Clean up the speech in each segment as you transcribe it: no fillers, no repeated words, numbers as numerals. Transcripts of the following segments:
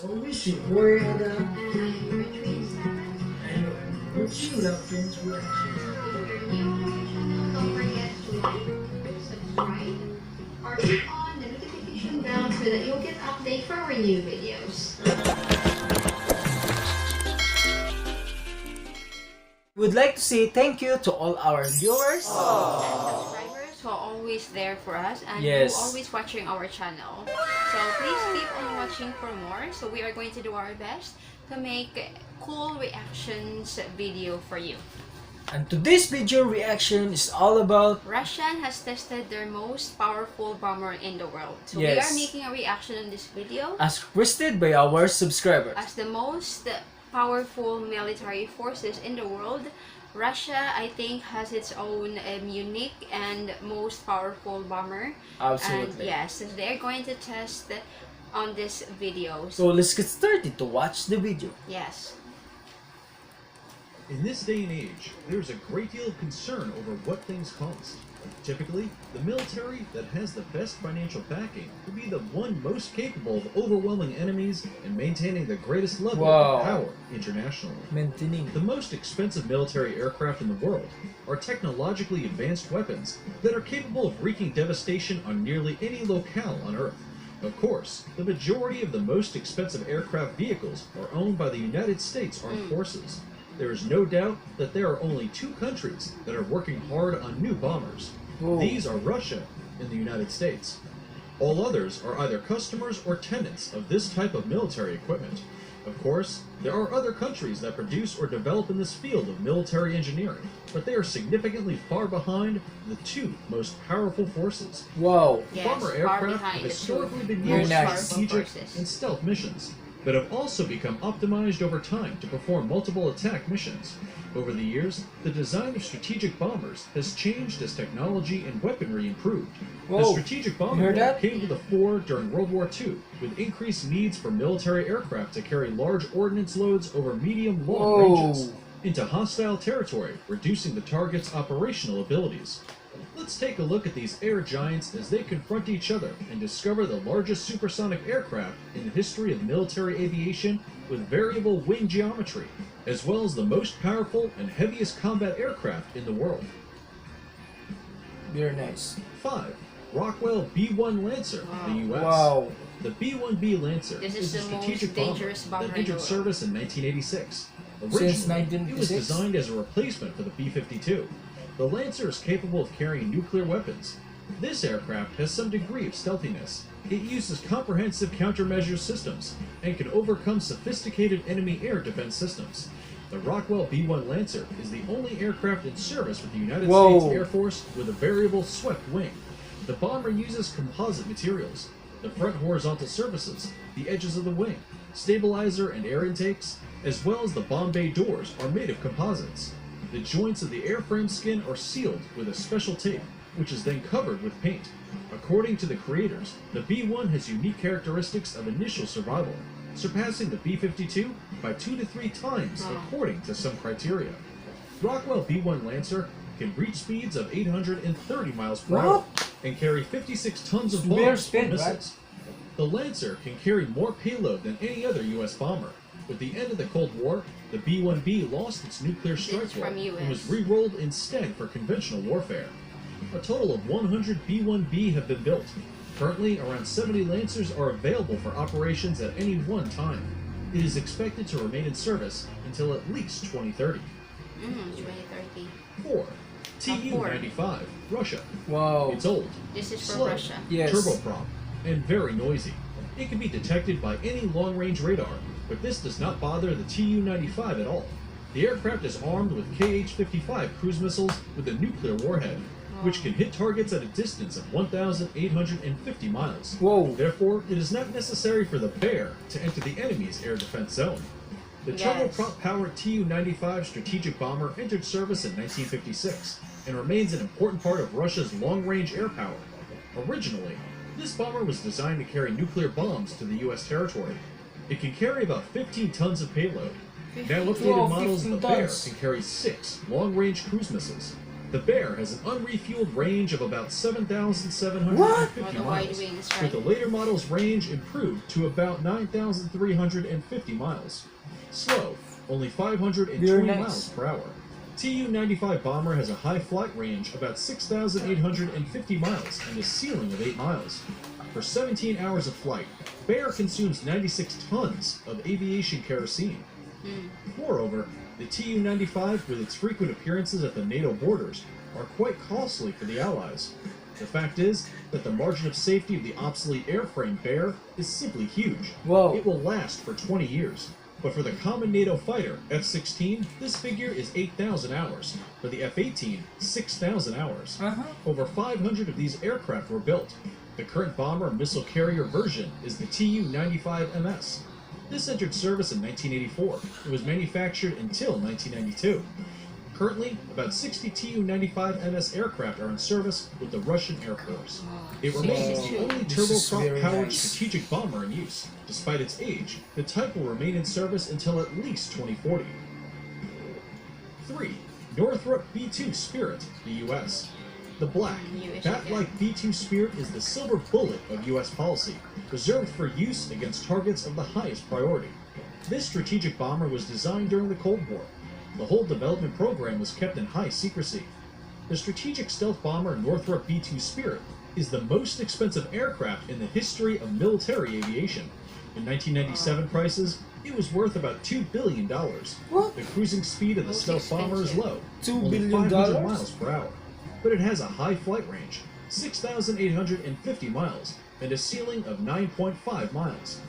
we should worry about that. Anyway, let's see what happens with Don't forget to like, subscribe, or click on the notification bell so that you'll get update for our new videos. We'd like to say thank you to all our viewers. Subscribers who are always there for us and Yes. who are always watching our channel. So please keep on watching for more. So we are going to do our best to make cool reactions video for you. And today's video reaction is all about Russia has tested their most powerful bomber in the world. So we Yes. are making a reaction on this video as requested by our subscribers. as the most powerful military forces in the world. Russia, I think, has its own unique and most powerful bomber. Absolutely. And yes, they're going to test on this video. So let's get started to watch the video. Yes. In this day and age, there's a great deal of concern over what things cost. Typically, the military that has the best financial backing will be the one most capable of overwhelming enemies and maintaining the greatest level Wow. of power internationally. Maintaining. The most expensive military aircraft in the world are technologically advanced weapons that are capable of wreaking devastation on nearly any locale on Earth. Of course, the majority of the most expensive aircraft vehicles are owned by the United States Armed Forces. There is no doubt that there are only two countries that are working hard on new bombers. Whoa. These are Russia and the United States. All others are either customers or tenants of this type of military equipment. Of course, there are other countries that produce or develop in this field of military engineering, but they are significantly far behind the two most powerful forces. Wow. Yes, Bomber far aircraft behind have the historically two been Very used nice. for strategic forces. and stealth missions, but have also become optimized over time to perform multiple attack missions. Over the years, the design of strategic bombers has changed as technology and weaponry improved. The Whoa. strategic You bomber heard that? came to the fore during World War II, with increased needs for military aircraft to carry large ordnance loads over medium-long Whoa. ranges into hostile territory, reducing the target's operational abilities. Let's take a look at these air giants as they confront each other and discover the largest supersonic aircraft in the history of military aviation with variable wing geometry, as well as the most powerful and heaviest combat aircraft in the world. Very nice. 5. Rockwell B1 Lancer, the U.S. Wow. The B-1B Lancer This is is a the strategic most bomber dangerous bomber that in the entered world. service in 1986. Since Originally, it was 1986? designed as a replacement for the B-52. The Lancer is capable of carrying nuclear weapons. This aircraft has some degree of stealthiness. It uses comprehensive countermeasure systems and can overcome sophisticated enemy air defense systems. The Rockwell B1 Lancer is the only aircraft in service with the United Whoa. States Air Force with a variable swept wing. The bomber uses composite materials. The front horizontal surfaces, the edges of the wing, stabilizer and air intakes, as well as the bomb bay doors are made of composites. The joints of the airframe skin are sealed with a special tape, which is then covered with paint. According to the creators, the B-1 has unique characteristics of initial survival, surpassing the B-52 by 2 to 3 times according to some criteria. Rockwell B1 Lancer can reach speeds of 830 miles per hour and carry 56 tons of It's rare bombs or spin, missiles. right? The Lancer can carry more payload than any other U.S. bomber. With the end of the Cold War, the B-1B lost its nuclear strike is from role and was US. re-rolled instead for conventional warfare. A total of 100 B-1B have been built. Currently, around 70 Lancers are available for operations at any one time. It is expected to remain in service until at least 2030. 2030. 4. Tu-95, Russia. Wow. It's old, This is from slow, Russia. Yes. turboprop, and very noisy. It can be detected by any long-range radar, but this does not bother the Tu-95 at all. The aircraft is armed with Kh-55 cruise missiles with a nuclear warhead, which can hit targets at a distance of 1,850 miles. Whoa. Therefore, it is not necessary for the Bear to enter the enemy's air defense zone. The Yes. turboprop-powered Tu-95 strategic bomber entered service in 1956 and remains an important part of Russia's long-range air power. Originally, this bomber was designed to carry nuclear bombs to the U.S. territory. It can carry about 15 tons of payload. Now updated Whoa, models of the 15 Bear tons. can carry 6 long-range cruise missiles. The Bear has an unrefueled range of about 7,750 What? The wide miles, wings, with right? the later model's range improved to about 9,350 miles. Slow, only 520 Very nice. miles per hour. Tu-95 bomber has a high flight range about 6,850 miles and a ceiling of 8 miles. For 17 hours of flight, Bear consumes 96 tons of aviation kerosene. Moreover, the Tu-95, with its frequent appearances at the NATO borders, are quite costly for the Allies. The fact is that the margin of safety of the obsolete airframe Bear is simply huge. Whoa. It will last for 20 years. But for the common NATO fighter, F-16, this figure is 8,000 hours. For the F-18, 6,000 hours. Over 500 of these aircraft were built. The current bomber missile carrier version is the Tu-95MS. This entered service in 1984 and was manufactured until 1992. Currently, about 60 Tu-95MS aircraft are in service with the Russian Air Force. It remains the only This is very turboprop-powered nice. strategic bomber in use. Despite its age, the type will remain in service until at least 2040. 3. Northrop B2 Spirit, the U.S. The black, bat-like B2 Spirit is the silver bullet of U.S. policy, reserved for use against targets of the highest priority. This strategic bomber was designed during the Cold War. The whole development program was kept in high secrecy. The strategic stealth bomber Northrop B2 Spirit is the most expensive aircraft in the history of military aviation. In 1997 prices, it was worth about $2 billion. What? The cruising speed of the Most stealth bomber is expensive. low, $2 only billion? 500 miles per hour. But it has a high flight range, 6,850 miles, and a ceiling of 9.5 miles.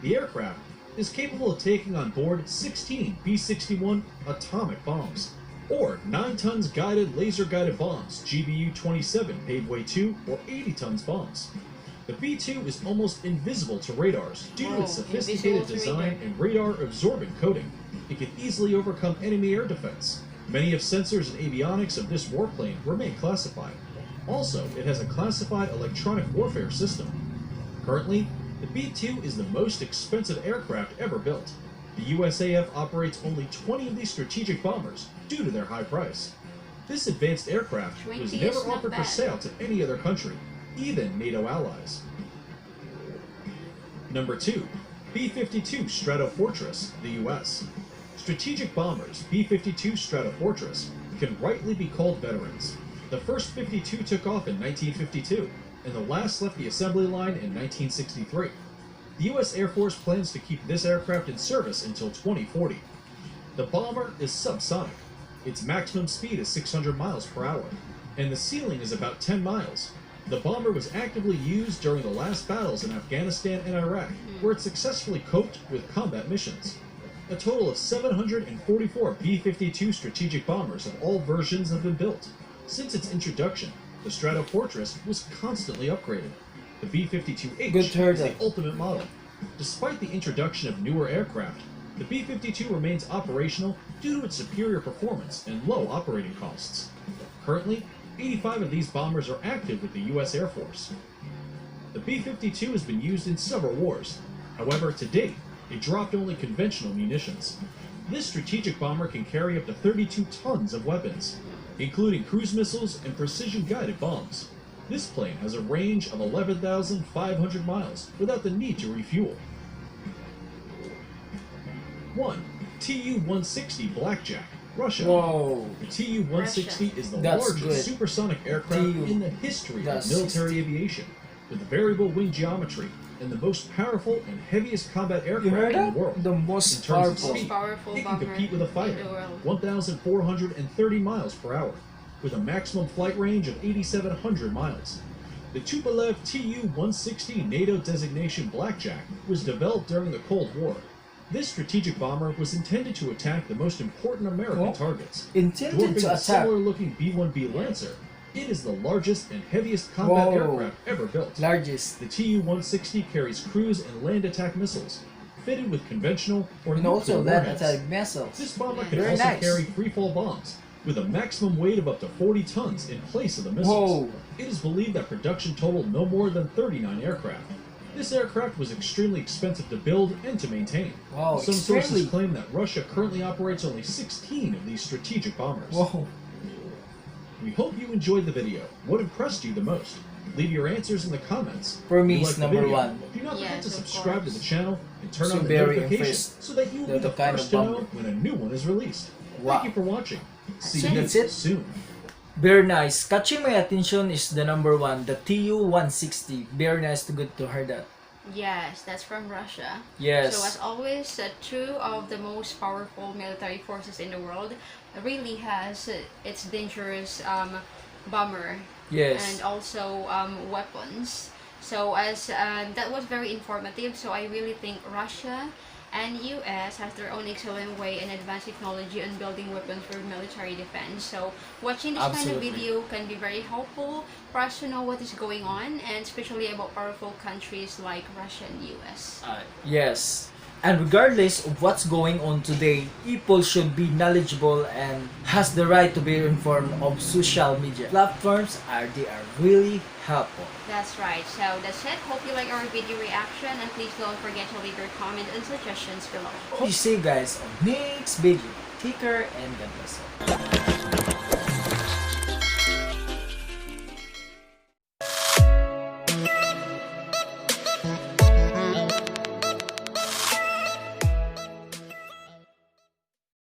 The aircraft is capable of taking on board 16 B-61 atomic bombs, or 9 tons guided laser-guided bombs, GBU-27 Paveway 2, or 80 tons bombs. The B-2 is almost invisible to radars due to its Whoa, sophisticated invisible to design radar. and radar-absorbent coating. It can easily overcome enemy air defense. Many of sensors and avionics of this warplane remain classified. Also, it has a classified electronic warfare system. Currently, the B-2 is the most expensive aircraft ever built. The USAF operates only 20 of these strategic bombers due to their high price. This advanced aircraft 20 was is never not offered for bad. sale to any other country, even NATO allies. Number 2. B52 Stratofortress, the US. Strategic bombers B-52 Stratofortress can rightly be called veterans. The first 52 took off in 1952, and the last left the assembly line in 1963. The U.S. Air Force plans to keep this aircraft in service until 2040. The bomber is subsonic. Its maximum speed is 600 miles per hour, and the ceiling is about 10 miles. The bomber was actively used during the last battles in Afghanistan and Iraq, where it successfully coped with combat missions. A total of 744 B-52 strategic bombers of all versions have been built. Since its introduction, the Stratofortress was constantly upgraded. The B-52H Good to hear is the that. ultimate model. Despite the introduction of newer aircraft, the B-52 remains operational due to its superior performance and low operating costs. Currently, 85 of these bombers are active with the U.S. Air Force. The B-52 has been used in several wars. However, to date, it dropped only conventional munitions. This strategic bomber can carry up to 32 tons of weapons, including cruise missiles and precision-guided bombs. This plane has a range of 11,500 miles without the need to refuel. 1. Tu-160 Blackjack, Russia. Whoa. The Tu-160 is the That's largest good. supersonic aircraft in the history of That's military aviation, with variable wing geometry and the most powerful and heaviest combat You aircraft heard in the that? world. The most In terms of powerful. speed, Powerful it can bomber compete with a in fighter, the world. 1,430 miles per hour, with a maximum flight range of 8,700 miles. The Tupolev Tu-160 NATO designation Blackjack was developed during the Cold War. This strategic bomber was intended to attack the most important American What? targets. Intended Dwarfing to the attack. similar-looking B-1B Lancer, it is the largest and heaviest combat Whoa. aircraft ever built. Largest. The Tu-160 carries cruise and land attack missiles, fitted with conventional or And also nuclear land warheads. attack missiles. This bomber Yeah. can Very also nice. carry freefall bombs, with a maximum weight of up to 40 tons in place of the missiles. Whoa. It is believed that production totaled no more than 39 aircraft. This aircraft was extremely expensive to build and to maintain. Wow, Some extremely. sources claim that Russia currently operates only 16 of these strategic bombers. Whoa. We hope you enjoyed the video. What impressed you the most? Leave your answers in the comments. For me, If you it's liked the number video, one. Do not forget Yes, to of subscribe to course. the channel and turn So on the very notifications impressed. so that you will be The the kind first of to know bumper. when a new one is released. Wow. Thank you for watching. See it. you That's it. soon. Very nice. Catching my attention is the number one, the Tu160. Very nice to good to hear that. Yes, that's from Russia. Yes. So as always, two of the most powerful military forces in the world really has its dangerous bomber Yes. and also weapons. So as that was very informative. So I really think Russia and US has their own excellent way and advanced technology on building weapons for military defense. So watching this kind of Absolutely. video can be very helpful for us to know what is going on, and especially about powerful countries like Russia and US. Yes. And regardless of what's going on today, people should be knowledgeable and has the right to be informed of social media platforms. They are really helpful. That's right. So that's it. Hope you like our video reaction, and please don't forget to leave your comment and suggestions below. Hope you see you guys on next video. Take care and God bless.